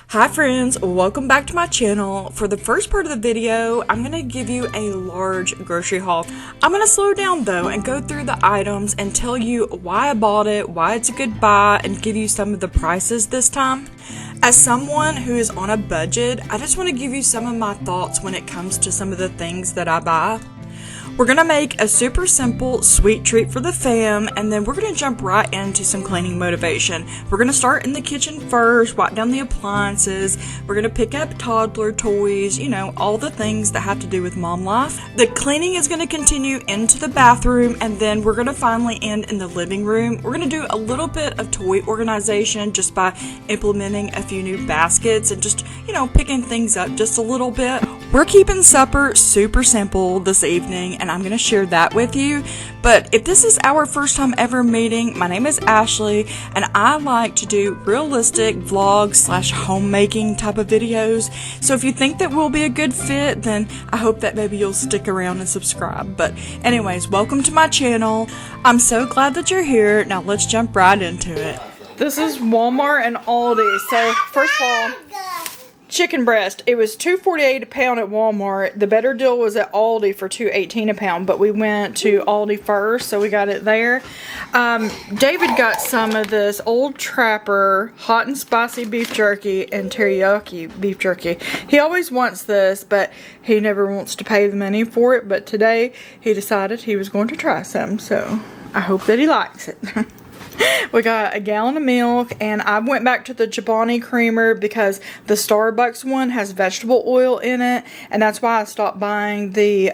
Hi friends, welcome back to my channel. For the first part of the video, I'm going to give you a large grocery haul. I'm going to slow down though and go through the items and tell you why I bought it, why it's a good buy, and give you some of the prices this time. As someone who is on a budget, I just want to give you some of my thoughts when it comes to some of the things that I buy. We're going to make a super simple sweet treat for the fam, and then we're going to jump right into some cleaning motivation. We're going to start in the kitchen first, wipe down the appliances. We're going to pick up toddler toys, you know, all the things that have to do with mom life. The cleaning is going to continue into the bathroom, and then we're going to finally end in the living room. We're going to do a little bit of toy organization just by implementing a few new baskets and just, you know, picking things up just a little bit. We're keeping supper super simple this evening, and I'm going to share that with you. But if this is our first time ever meeting, my name is Ashley, and I like to do realistic vlogs / homemaking type of videos. So if you think that we'll be a good fit, then I hope that maybe you'll stick around and subscribe. But anyways, welcome to my channel. I'm so glad that you're here. Now let's jump right into it. This is Walmart and Aldi. So first of all, chicken breast. It was $2.48 a pound at Walmart. The better deal was at Aldi for $2.18 a pound, but we went to Aldi first, so we got it there. David got some of this Old Trapper hot and spicy beef jerky and teriyaki beef jerky. He always wants this, but he never wants to pay the money for it. But today he decided he was going to try some, so I hope that he likes it. We got a gallon of milk, and I went back to the Chobani creamer because the Starbucks one has vegetable oil in it, and that's why I stopped buying the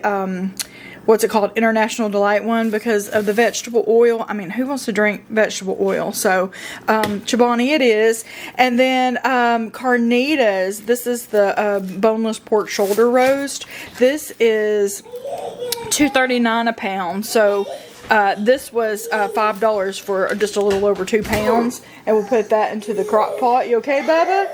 what's it called, International Delight one, because of the vegetable oil. I mean, who wants to drink vegetable oil? So Chobani it is. And then carnitas. This is the boneless pork shoulder roast. This is $2.39 a pound. So this was $5 for just a little over 2 pounds, and we'll put that into the crock pot. You okay, Bubba?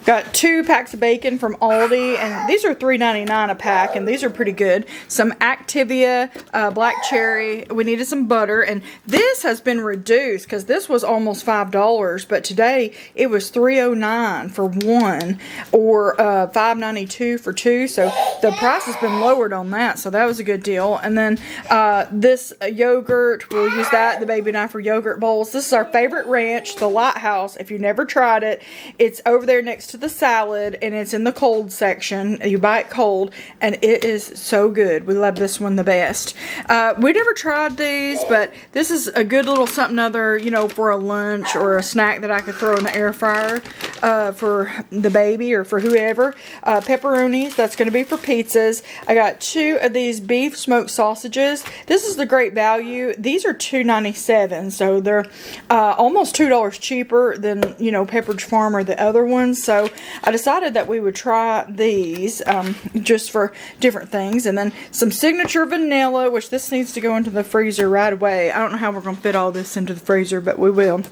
Got 2 packs of bacon from Aldi, and these are $3.99 a pack, and these are pretty good. Some Activia black cherry. We needed some butter, and this has been reduced because this was almost $5, but today it was $3.09 for 1, or $5.92 for 2. So the price has been lowered on that, so that was a good deal. And then this yogurt, we'll use that, the baby and I, for yogurt bowls. This is our favorite ranch, the Lighthouse. If you've never tried it, it's over there next to the salad, and it's in the cold section. You buy it cold, and it is so good. We love this one the best. We never tried these, but this is a good little something other, you know, for a lunch or a snack that I could throw in the air fryer for the baby or for whoever. Pepperonis, that's going to be for pizzas. I got 2 of these beef smoked sausages. This is the great value. These are $2.97, so they're almost $2 cheaper than, you know, Pepperidge Farm or the other ones. So I decided that we would try these just for different things. And then some signature vanilla, which this needs to go into the freezer right away. I don't know how we're going to fit all this into the freezer, but we will.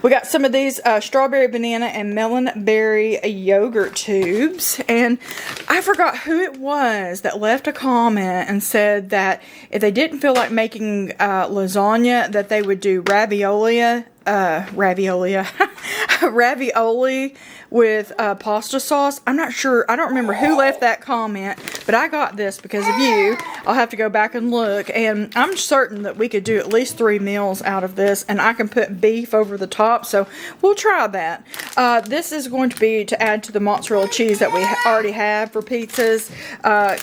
We got some of these strawberry, banana, and melon berry yogurt tubes. And I forgot who it was that left a comment and said that if they didn't feel like making lasagna, that they would do ravioli with pasta sauce. I'm not sure. I don't remember who left that comment, but I got this because of you. I'll have to go back and look, and I'm certain that we could do at least 3 meals out of this, and I can put beef over the top, so we'll try that. This is going to be to add to the mozzarella cheese that we already have for pizzas.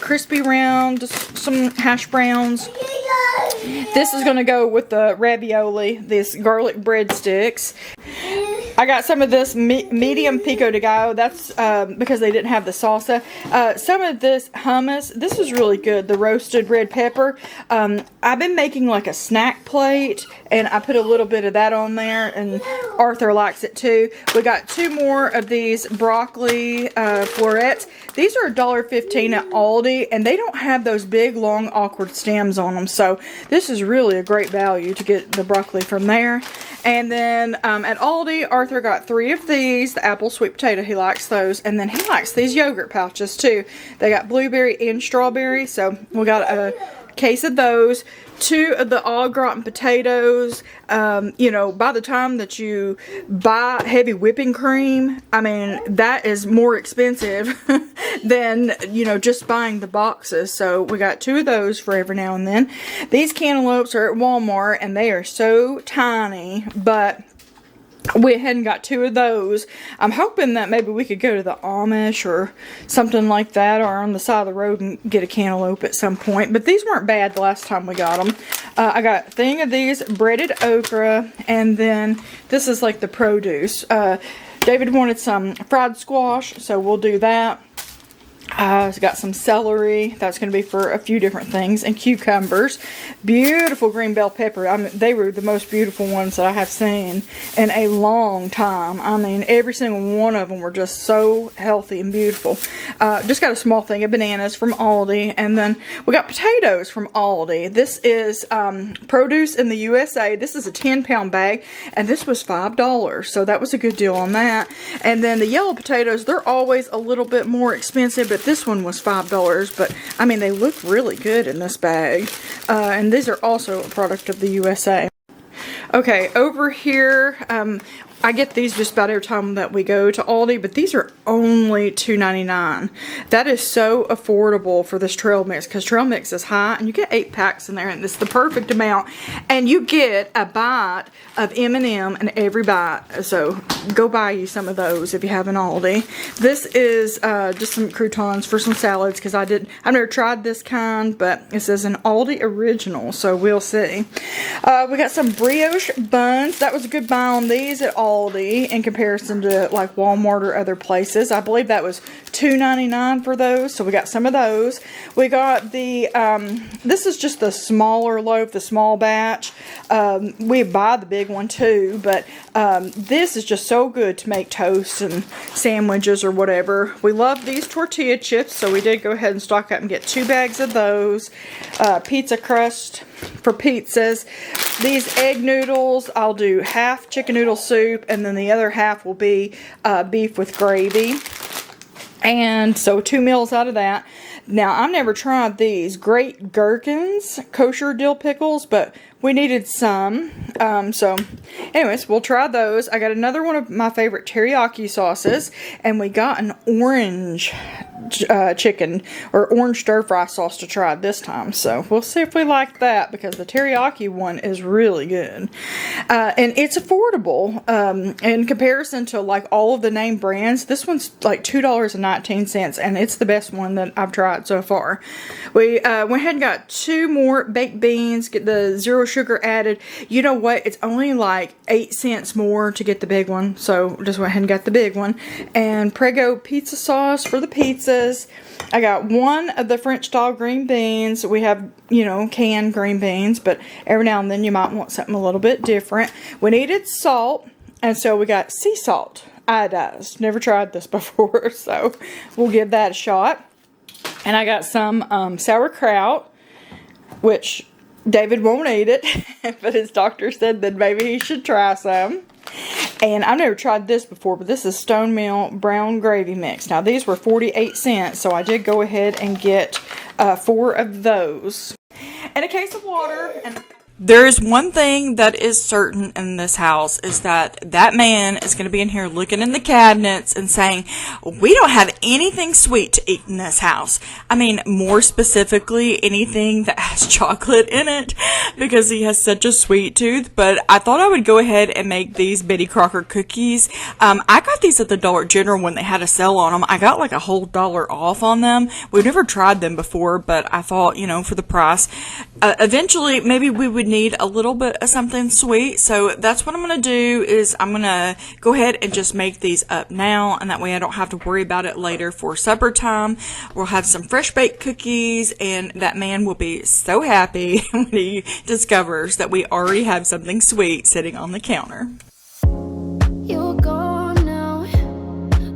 Crispy round, some hash browns. This is going to go with the ravioli, this garlic breadsticks. I got some of this medium pico de gallo. That's because they didn't have the salsa. Some of this hummus. This is really good. The roasted red pepper. I've been making like a snack plate, and I put a little bit of that on there, and Arthur likes it too. We got 2 more of these broccoli florets. These are $1.15 at Aldi, and they don't have those big, long, awkward stems on them. So this is really a great value to get the broccoli from there. And then at Aldi, Arthur got 3 of these, the apple sweet potato. He likes those. And then he likes these yogurt pouches too. They got blueberry and strawberry. So we got a case of those, 2 of the au gratin potatoes. You know, by the time that you buy heavy whipping cream, I mean, that is more expensive than, you know, just buying the boxes. So we got 2 of those for every now and then. These cantaloupes are at Walmart and they are so tiny, but we hadn't got 2 of those. I'm hoping that maybe we could go to the Amish or something like that, or on the side of the road and get a cantaloupe at some point. But these weren't bad the last time we got them. I got a thing of these breaded okra, and then this is like the produce. David wanted some fried squash, so we'll do that. It's got some celery. That's going to be for a few different things. And cucumbers. Beautiful green bell pepper. I mean, they were the most beautiful ones that I have seen in a long time. I mean, every single one of them were just so healthy and beautiful. Just got a small thing of bananas from Aldi. And then we got potatoes from Aldi. This is produce in the USA. This is a 10-pound bag. And this was $5. So that was a good deal on that. And then the yellow potatoes, they're always a little bit more expensive, but this one was $5, but I mean, they look really good in this bag. And these are also a product of the USA. Okay, over here, I get these just about every time that we go to Aldi, but these are only $2.99. That is so affordable for this trail mix, because trail mix is high, and you get 8 packs in there, and it's the perfect amount. And you get a bite of M&M in every bite, so go buy you some of those if you have an Aldi. This is just some croutons for some salads, because I've never tried this kind, but it says an Aldi original, so we'll see. We got some brioche buns. That was a good buy on these at Aldi in comparison to like Walmart or other places. I believe that was $2.99 for those, so we got some of those. We got the this is just the smaller loaf, the small batch. We buy the big one too, but this is just so good to make toast and sandwiches or whatever. We love these tortilla chips, so we did go ahead and stock up and get 2 bags of those. Pizza crust for pizzas. These egg noodles, I'll do half chicken noodle soup, and then the other half will be beef with gravy. And so 2 meals out of that. Now, I've never tried these Great Gherkins kosher dill pickles, but we needed some. So, anyways, we'll try those. I got another one of my favorite teriyaki sauces, and we got an orange chicken or orange stir-fry sauce to try this time. So, we'll see if we like that, because the teriyaki one is really good. And it's affordable. In comparison to like all of the name brands, this one's like $2.19, and it's the best one that I've tried so far. We went ahead and got 2 more baked beans, get the 0 sugar added. You know what? It's only like 8 cents more to get the big one, so just went ahead and got the big one. And Prego pizza sauce for the pizzas. I got 1 of the French style green beans. We have, you know, canned green beans, but every now and then you might want something a little bit different. We needed salt, and so we got sea salt iodized. Never tried this before, so we'll give that a shot. And I got some sauerkraut, which David won't eat it, but his doctor said that maybe he should try some. And I've never tried this before, but this is Stone Mill brown gravy mix. Now, these were 48 cents, so I did go ahead and get 4 of those. And a case of water. And there is one thing that is certain in this house, is that that man is going to be in here looking in the cabinets and saying, we don't have anything sweet to eat in this house. I mean, more specifically, anything that has chocolate in it, because he has such a sweet tooth. But I thought I would go ahead and make these Betty Crocker cookies. I got these at the Dollar General when they had a sale on them. I got like a whole $1 off on them. We've never tried them before, but I thought, you know, for the price, eventually maybe we would need a little bit of something sweet. So that's what I'm going to do, is I'm going to go ahead and just make these up now, and that way I don't have to worry about it later for supper time. We'll have some fresh baked cookies, and that man will be so happy when he discovers that we already have something sweet sitting on the counter. You're gone now,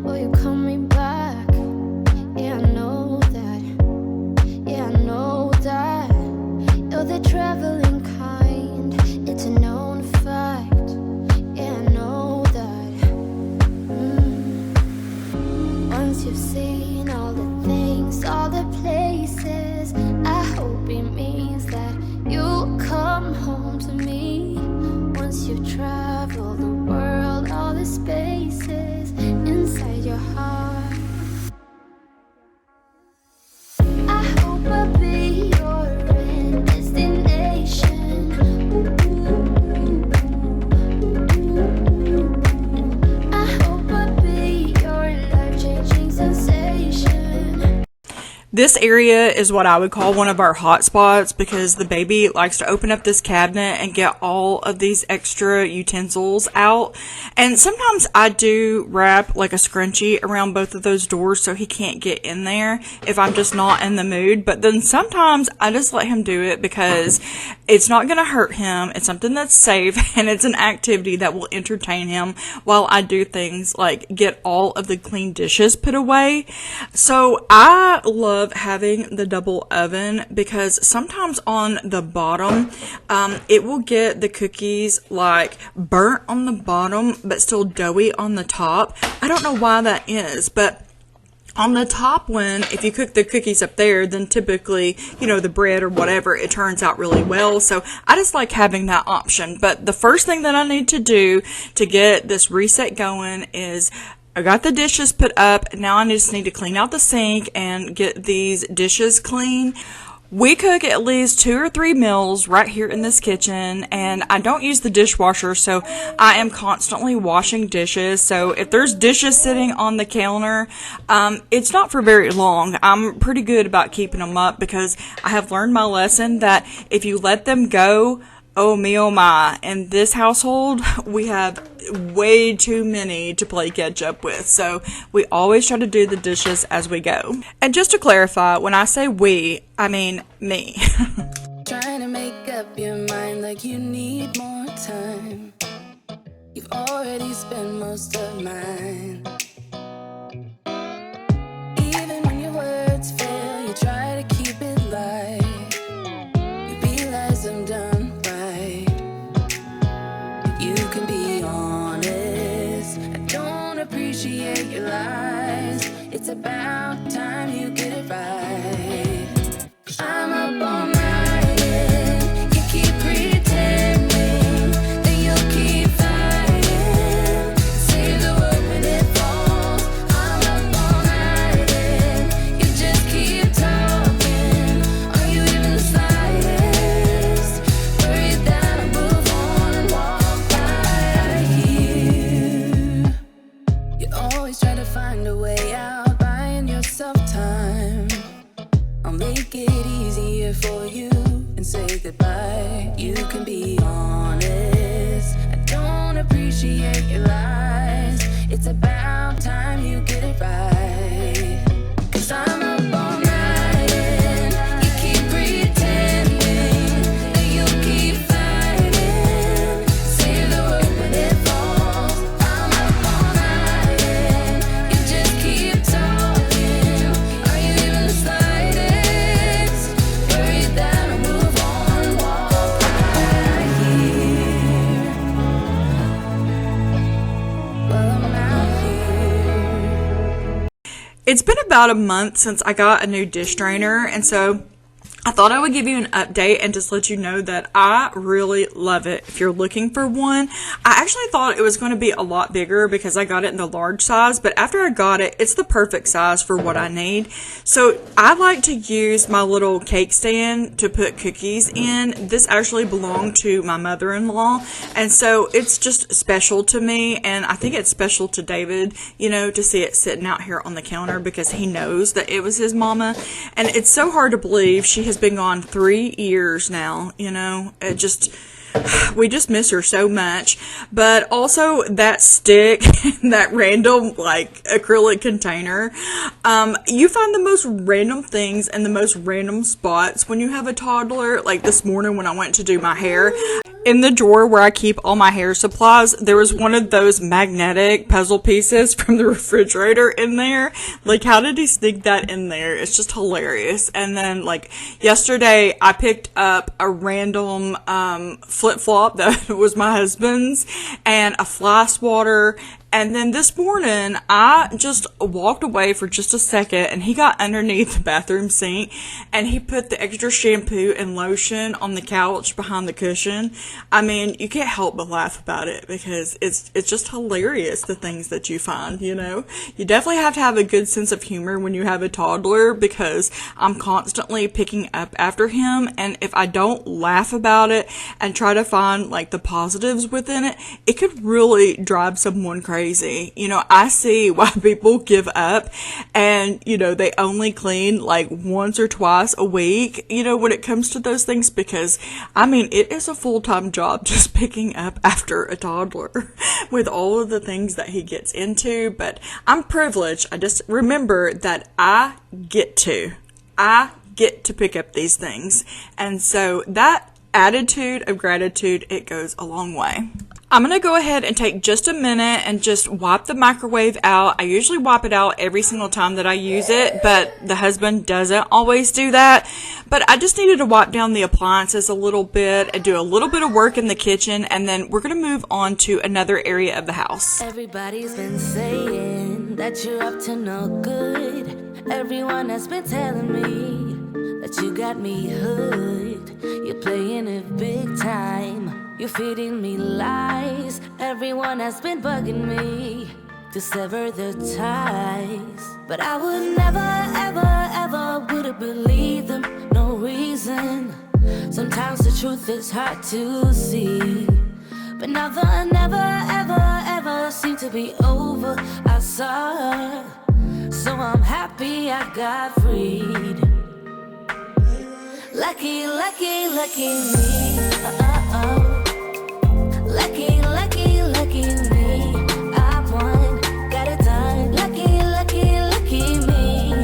will you call me back? Yeah, I know that. Yeah, I know that. You're the traveling kind, it's a known fact. Yeah, I know that. Once you've seen all the things, all the places, I hope it means This area is what I would call one of our hot spots because the baby likes to open up this cabinet and get all of these extra utensils out. And sometimes I do wrap like a scrunchie around both of those doors so he can't get in there if I'm just not in the mood. But then sometimes I just let him do it because it's not going to hurt him. It's something that's safe and it's an activity that will entertain him while I do things like get all of the clean dishes put away. So I love having the double oven because sometimes on the bottom, it will get the cookies like burnt on the bottom but still doughy on the top. I don't know why that is, but on the top one, if you cook the cookies up there, then typically, the bread or whatever, it turns out really well. So I just like having that option. But the first thing that I need to do to get this reset going is I got the dishes put up. Now I just need to clean out the sink and get these dishes clean. We cook at least 2 or 3 meals right here in this kitchen, and I don't use the dishwasher, so I am constantly washing dishes. So if there's dishes sitting on the counter, it's not for very long. I'm pretty good about keeping them up because I have learned my lesson that if you let them go, oh me, oh my, in this household, we have way too many to play catch up with. So we always try to do the dishes as we go. And just to clarify, when I say we, I mean me. Trying to make up your mind like you need more time. You've already spent most of mine. Even when your words fail, you try to keep it light. You realize I'm done. You can be honest. I don't appreciate your lies. It's about time you get it right. I'm up all night and you keep pretending that you'll keep fighting. Save the world when it falls. I'm up all night and you just keep talking. Are you even the slightest worried that I'll move on and walk by you? You always try to find a way out, buying yourself time. I'll make it easier for you and say goodbye. You can be honest. I don't appreciate your lies. It's about time you get it right. 'Cause I'm up all night and you keep pretending that you'll keep fighting. Save the world when it falls. I'm up all night and you just keep talking. Are you even the slightest worried that I'll move on and walk by here? Well, I'm out here. It's been about a month since I got a new dish drainer, and so I thought I would give you an update and just let you know that I really love it. If you're looking for one, I actually thought it was going to be a lot bigger because I got it in the large size, but after I got it, it's the perfect size for what I need. So I like to use my little cake stand to put cookies in. This actually belonged to my mother-in-law, and so it's just special to me, and I think it's special to David, to see it sitting out here on the counter because he knows that it was his mama, and it's so hard to believe she has been gone 3 years now. We just miss her so much. But also that stick, that random acrylic container, you find the most random things in the most random spots when you have a toddler. Like this morning when I went to do my hair, in the drawer where I keep all my hair supplies, there was one of those magnetic puzzle pieces from the refrigerator in there. Like, how did he sneak that in there? It's just hilarious. And then, yesterday, I picked up a random flip-flop that was my husband's and a fly swatter. And then this morning, I just walked away for just a second, and he got underneath the bathroom sink, and he put the extra shampoo and lotion on the couch behind the cushion. I mean, you can't help but laugh about it, because it's just hilarious, the things that you find, You definitely have to have a good sense of humor when you have a toddler, because I'm constantly picking up after him, and if I don't laugh about it and try to find, the positives within it, it could really drive someone crazy. crazy. You know, I see why people give up and, you know, they only clean like once or twice a week, you know, when it comes to those things, because I mean, it is a full-time job just picking up after a toddler with all of the things that he gets into. But I'm privileged. I just remember that I get to pick up these things. And so that attitude of gratitude, it goes a long way. I'm going to go ahead and take just a minute and just wipe the microwave out. I usually wipe it out every single time that I use it, but the husband doesn't always do that. But I just needed to wipe down the appliances a little bit and do a little bit of work in the kitchen, and then we're going to move on to another area of the house. Everybody's been saying that you're up to no good. Everyone has been telling me that you got me hooked. You're playing it big time. You're feeding me lies. Everyone has been bugging me to sever the ties. But I would never, ever, ever would have believed them. No reason. Sometimes the truth is hard to see. But now the never, ever, ever seemed to be over. I saw her, so I'm happy I got freed. Lucky, lucky, lucky me. Lucky, lucky, lucky me. I won, got it done. Lucky, lucky, lucky me.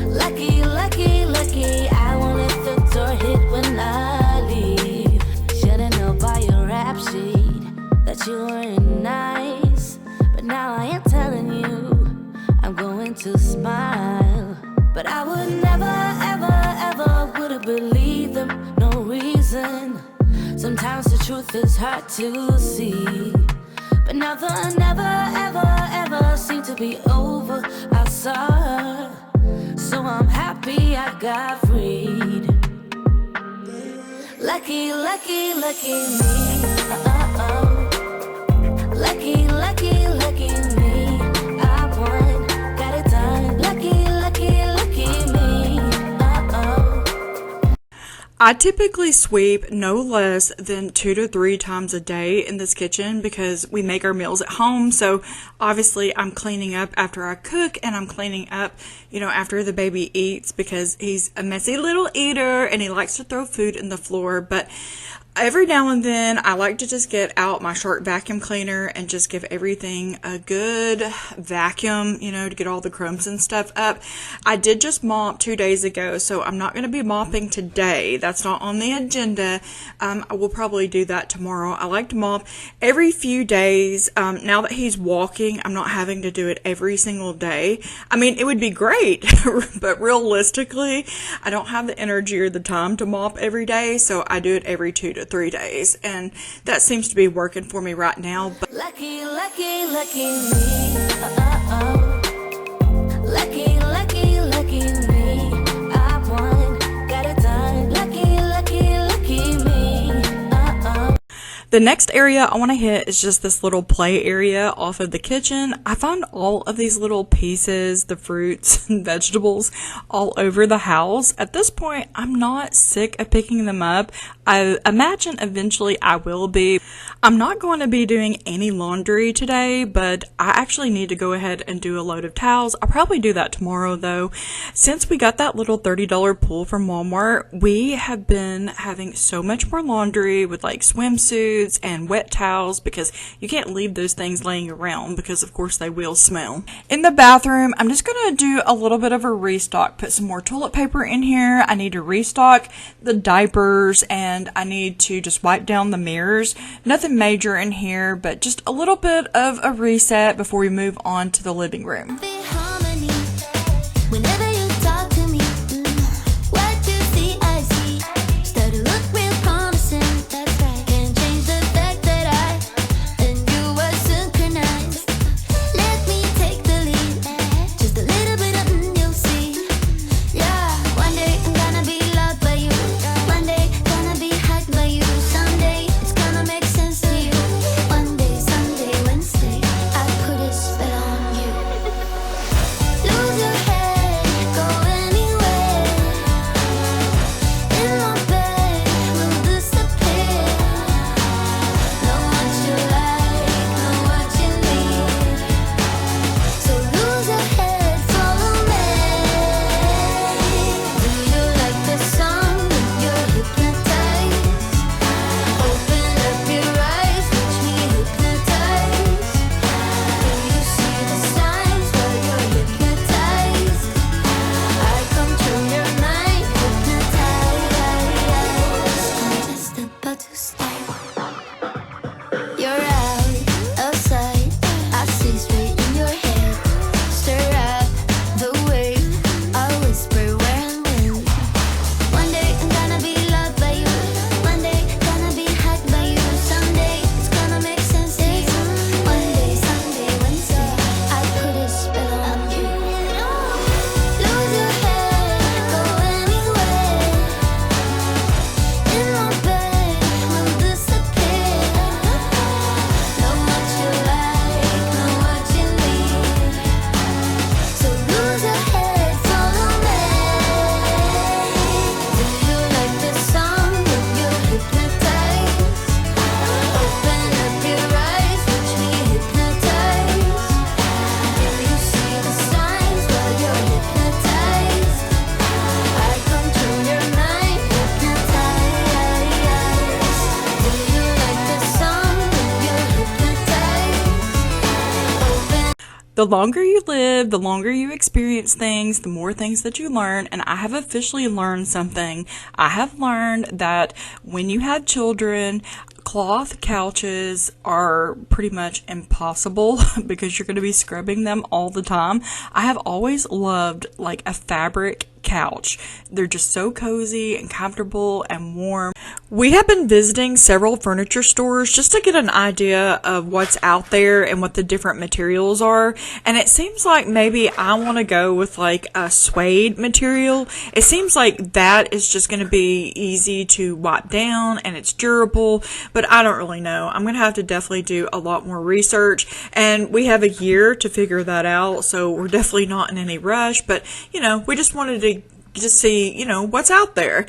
Lucky, lucky, lucky. I won't let the door hit when I leave. Should've known by your rap sheet that you weren't nice. But now I am telling you, I'm going to smile. But I would never, ever, ever would have believed them. No reason. Sometimes the truth is hard to see. But now the never, ever, ever seemed to be over. I saw her, so I'm happy I got freed. Lucky, lucky, lucky me. Lucky, lucky, lucky me. I won, got it done. Lucky, lucky, lucky me. I typically sweep no less than 2 to 3 times a day in this kitchen because we make our meals at home. So obviously I'm cleaning up after I cook, and I'm cleaning up, you know, after the baby eats, because he's a messy little eater and he likes to throw food in the floor. But every now and then I like to just get out my Shark vacuum cleaner and just give everything a good vacuum, you know, to get all the crumbs and stuff up. I did just mop 2 days ago, so I'm not going to be mopping today. That's not on the agenda. I will probably do that tomorrow. I like to mop every few days. Now that he's walking, I'm not having to do it every single day. I mean, it would be great, but realistically, I don't have the energy or the time to mop every day, so I do it every 2 to 3 days, and that seems to be working for me right now. But lucky, lucky, lucky me. Lucky, lucky, lucky me. I won, got it done. Lucky, lucky, lucky me. the next area I want to hit is just this little play area off of the kitchen. I find all of these little pieces, the fruits and vegetables, all over the house. At this point, I'm not sick of picking them up. I imagine eventually I will be. I'm not going to be doing any laundry today, but I actually need to go ahead and do a load of towels. I'll probably do that tomorrow though. Since we got that little $30 pool from Walmart, we have been having so much more laundry with like swimsuits and wet towels, because you can't leave those things laying around because of course they will smell. In the bathroom, I'm just going to do a little bit of a restock, put some more toilet paper in here. I need to restock the diapers, and I need to just wipe down the mirrors. Nothing major in here, but just a little bit of a reset before we move on to the living room. Whenever you talk to me, what you see, I see. Start to look real promising. That's right. Can't change the fact that I and you are synchronized. Let me take the lead. Just a little bit of you'll see. Yeah, one day I'm gonna be loved by you. One day gonna be hugged by you. Someday it's gonna make sense to you. One day, Sunday, Wednesday, I put a spell on you. The longer you live, the longer you experience things, the more things that you learn. And I have officially learned something. I have learned that when you have children, cloth couches are pretty much impossible because you're going to be scrubbing them all the time. I have always loved like a fabric couch. They're just so cozy and comfortable and warm. We have been visiting several furniture stores just to get an idea of what's out there and what the different materials are. And it seems like maybe I want to go with like a suede material. It seems like that is just going to be easy to wipe down and it's durable, but I don't really know. I'm going to have to definitely do a lot more research, and we have a year to figure that out. So we're definitely not in any rush, but we just wanted to just see, what's out there.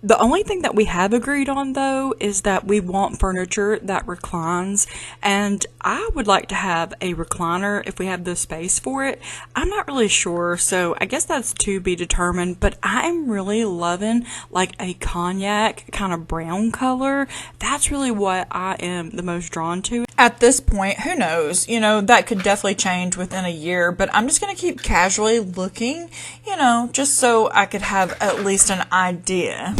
The only thing that we have agreed on, though, is that we want furniture that reclines, and I would like to have a recliner if we have the space for it. I'm not really sure, so I guess that's to be determined, but I am really loving like a cognac kind of brown color. That's really what I am the most drawn to. At this point, who knows? That could definitely change within a year, but I'm just going to keep casually looking, just so I could have at least an idea.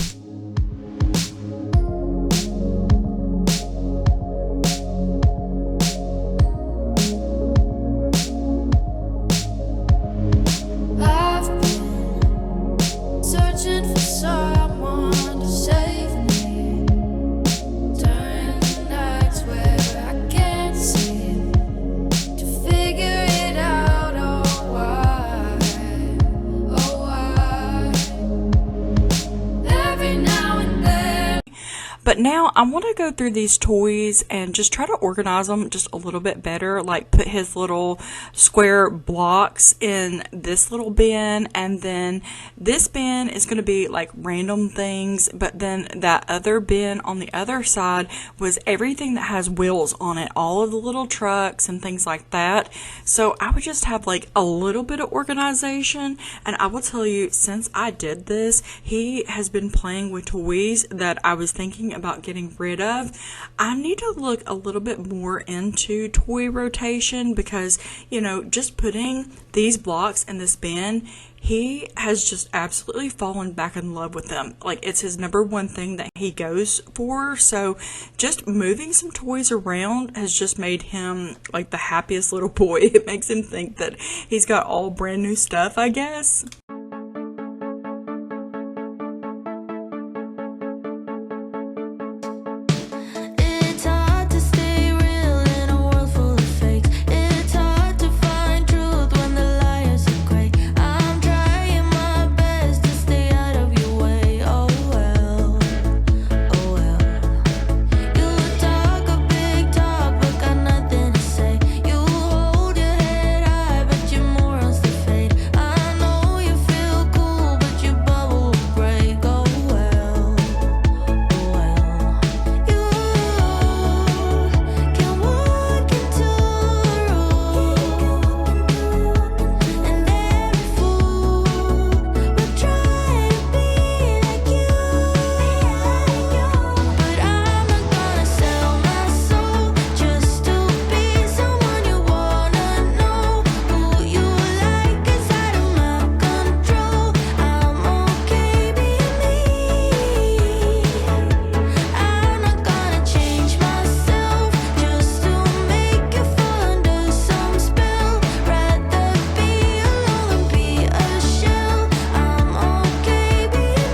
I've been searching for someone to save me during the nights where I can't seem to figure it out. Oh, why? Oh, why? Every now and then. But now I want to go through these toys and just try to organize them just a little bit better, like put his little square blocks in this little bin, and then this bin is going to be like random things, but then that other bin on the other side was everything that has wheels on it, all of the little trucks and things like that. So I would just have like a little bit of organization, and I will tell you, since I did this, he has been playing with toys that I was thinking about getting rid of. I need to look a little bit more into toy rotation because, just putting these blocks in this bin, he has just absolutely fallen back in love with them. Like, it's his number one thing that he goes for. So just moving some toys around has just made him like the happiest little boy. It makes him think that he's got all brand new stuff, I guess. It's hard to stay real in a world full of fakes. It's hard to find truth when the liars are great. I'm trying my best to stay out of your way. Oh well, oh well. You talk a big talk, but got nothing to say. You hold your head high, but your morals they fade. I know you feel cool, but your bubble will break. Oh well, oh well. You can walk into a room, and every fool will try to be like you. But I'm not gonna sell my soul just to be someone you wanna know. Who you like is out of my control. I'm okay being me. I'm not gonna change myself just to make you fall under some spell. Rather be alone than be a shell. I'm okay being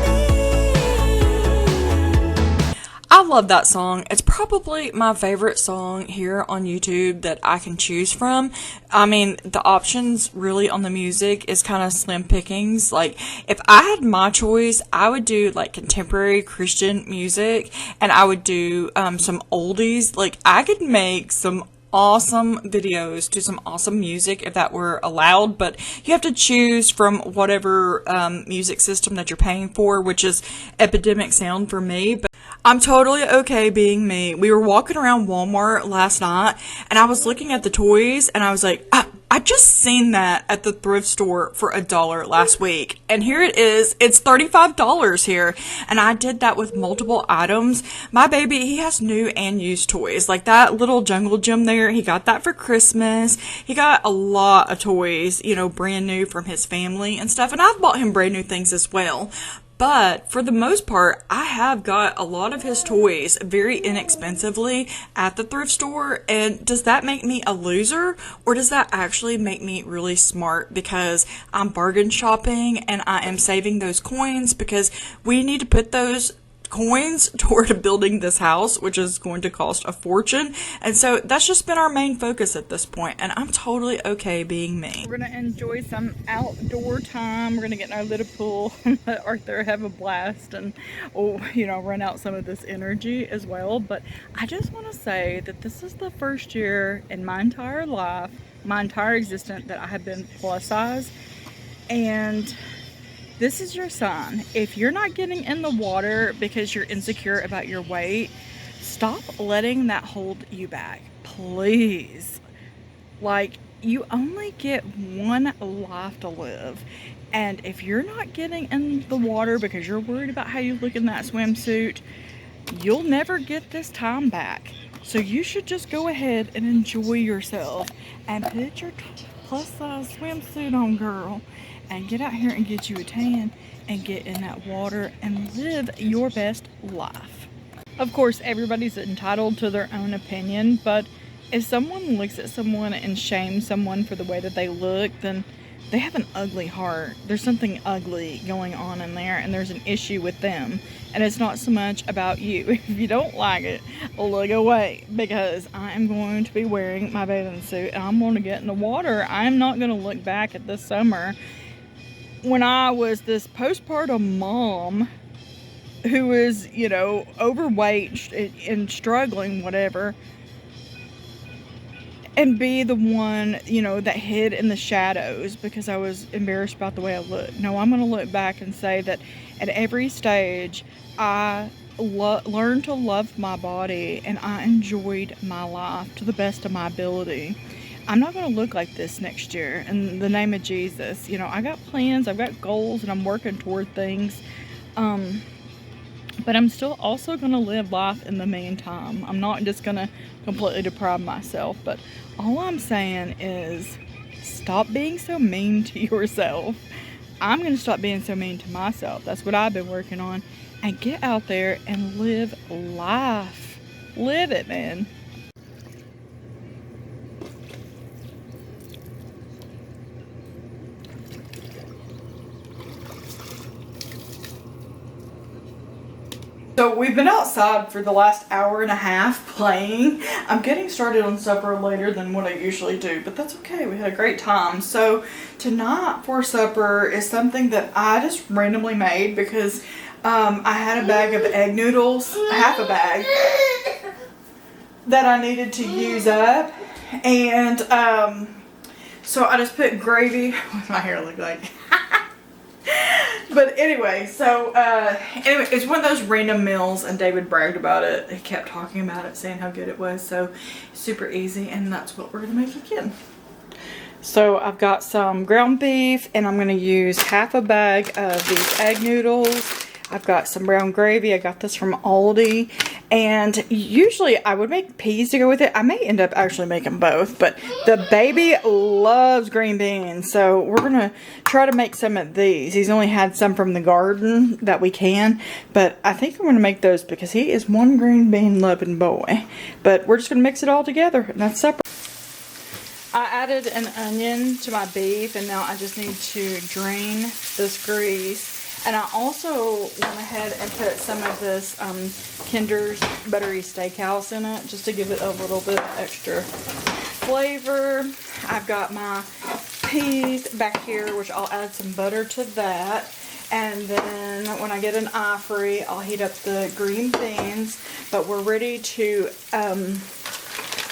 me. I love that song. It's probably my favorite song here on YouTube that I can choose from. I mean, the options really on the music is kind of slim pickings. Like, if I had my choice, I would do like contemporary Christian music, and I would do some oldies. Like, I could make some awesome videos to some awesome music if that were allowed, but you have to choose from whatever music system that you're paying for, which is Epidemic Sound for me. But I'm totally okay being me. We were walking around Walmart last night, and I was looking at the toys, and I was like, I just seen that at the thrift store for $1 last week, and here it is. It's $35 here, and I did that with multiple items. My baby, he has new and used toys, like that little jungle gym there. He got that for Christmas. He got a lot of toys, you know, brand new from his family and stuff, and I've bought him brand new things as well. But for the most part, I have got a lot of his toys very inexpensively at the thrift store. And does that make me a loser, or does that actually make me really smart because I'm bargain shopping and I am saving those coins because we need to put those coins toward building this house, which is going to cost a fortune. And so that's just been our main focus at this point, and I'm totally okay being me. We're gonna enjoy some outdoor time. We're gonna get in our little pool and let Arthur have a blast and, oh, you know, run out some of this energy as well. But I just want to say that this is the first year in my entire life, my entire existence, that I have been plus size. And this is your sign. If you're not getting in the water because you're insecure about your weight, stop letting that hold you back, please. Like, you only get one life to live. And if you're not getting in the water because you're worried about how you look in that swimsuit, you'll never get this time back. So you should just go ahead and enjoy yourself and put your plus size swimsuit on, girl, and get out here and get you a tan and get in that water and live your best life. Of course, everybody's entitled to their own opinion, but if someone looks at someone and shames someone for the way that they look, then they have an ugly heart. There's something ugly going on in there, and there's an issue with them. And it's not so much about you. If you don't like it, look away, because I am going to be wearing my bathing suit and I'm going to get in the water. I'm not going to look back at this summer when I was this postpartum mom who was, you know, overweight and struggling, whatever, and be the one, you know, that hid in the shadows because I was embarrassed about the way I looked. No, I'm going to look back and say that at every stage, I learned to love my body and I enjoyed my life to the best of my ability. I'm not going to look like this next year in the name of Jesus. You know, I got plans, I've got goals, and I'm working toward things. But I'm still also going to live life in the meantime. I'm not just going to completely deprive myself. But all I'm saying is stop being so mean to yourself. I'm going to stop being so mean to myself. That's what I've been working on. And get out there and live life. Live it, man. So we've been outside for the last hour and a half playing. I'm getting started on supper later than what I usually do, but that's okay. We had a great time. So tonight for supper is something that I just randomly made because I had a bag of egg noodles, half a bag, that I needed to use up. And so I just put gravy. What's my hair look like? But anyway, so anyway, it's one of those random meals, and David bragged about it. He kept talking about it, saying how good it was. So super easy, and that's what we're gonna make again. So I've got some ground beef, and I'm gonna use half a bag of these egg noodles. I've got some brown gravy. I got this from Aldi. And usually I would make peas to go with it. I may end up actually making both. But the baby loves green beans. So we're going to try to make some of these. He's only had some from the garden that we can. But I think I'm going to make those because he is one green bean loving boy. But we're just going to mix it all together. And that's supper. I added an onion to my beef. And now I just need to drain this grease. And I also went ahead and put some of this Kinder's Buttery Steakhouse in it, just to give it a little bit extra flavor. I've got my peas back here, which I'll add some butter to that. And then when I get an eye free, I'll heat up the green beans. But we're ready to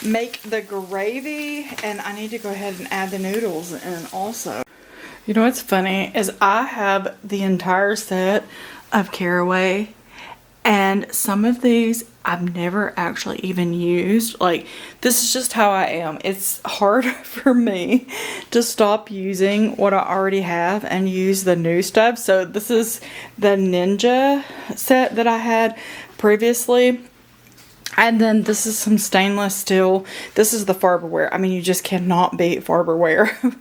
make the gravy, and I need to go ahead and add the noodles in also. You know what's funny is I have the entire set of Caraway, and some of these I've never actually even used. Like, this is just how I am. It's hard for me to stop using what I already have and use the new stuff. So this is the Ninja set that I had previously. And then this is some stainless steel. This is the Farberware. I mean, you just cannot beat Farberware,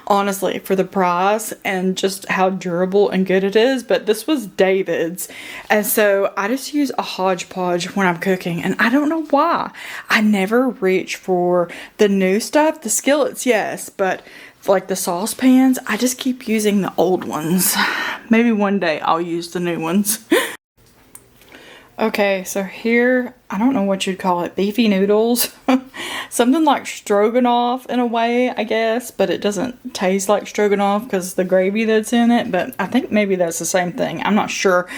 honestly, for the price and just how durable and good it is. But this was David's. And so I just use a hodgepodge when I'm cooking. And I don't know why. I never reach for the new stuff. The skillets, yes. But like the saucepans, I just keep using the old ones. Maybe one day I'll use the new ones. Okay, so here, I don't know what you'd call it, beefy noodles. Something like stroganoff in a way, I guess, but it doesn't taste like stroganoff because the gravy that's in it, but I think maybe that's the same thing. I'm not sure.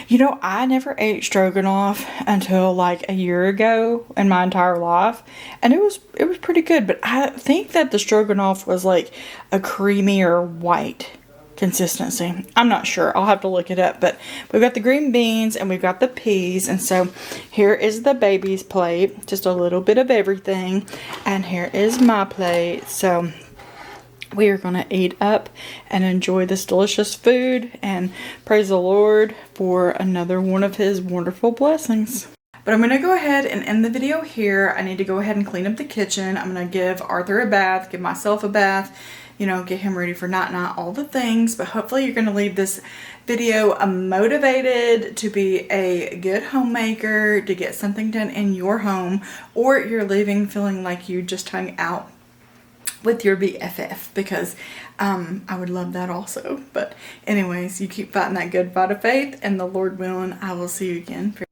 You know, I never ate stroganoff until like a year ago in my entire life, and it was pretty good, but I think that the stroganoff was like a creamier white consistency. I'm not sure. I'll have to look it up. But we've got the green beans and we've got the peas. And so here is the baby's plate. Just a little bit of everything. And here is my plate. So we are going to eat up and enjoy this delicious food. And praise the Lord for another one of his wonderful blessings. But I'm going to go ahead and end the video here. I need to go ahead and clean up the kitchen. I'm going to give Arthur a bath, give myself a bath, you know, get him ready for night-night, all the things. But hopefully you're going to leave this video motivated to be a good homemaker, to get something done in your home, or you're leaving feeling like you just hung out with your BFF, because I would love that also. But anyways, you keep fighting that good fight of faith, and the Lord willing, I will see you again very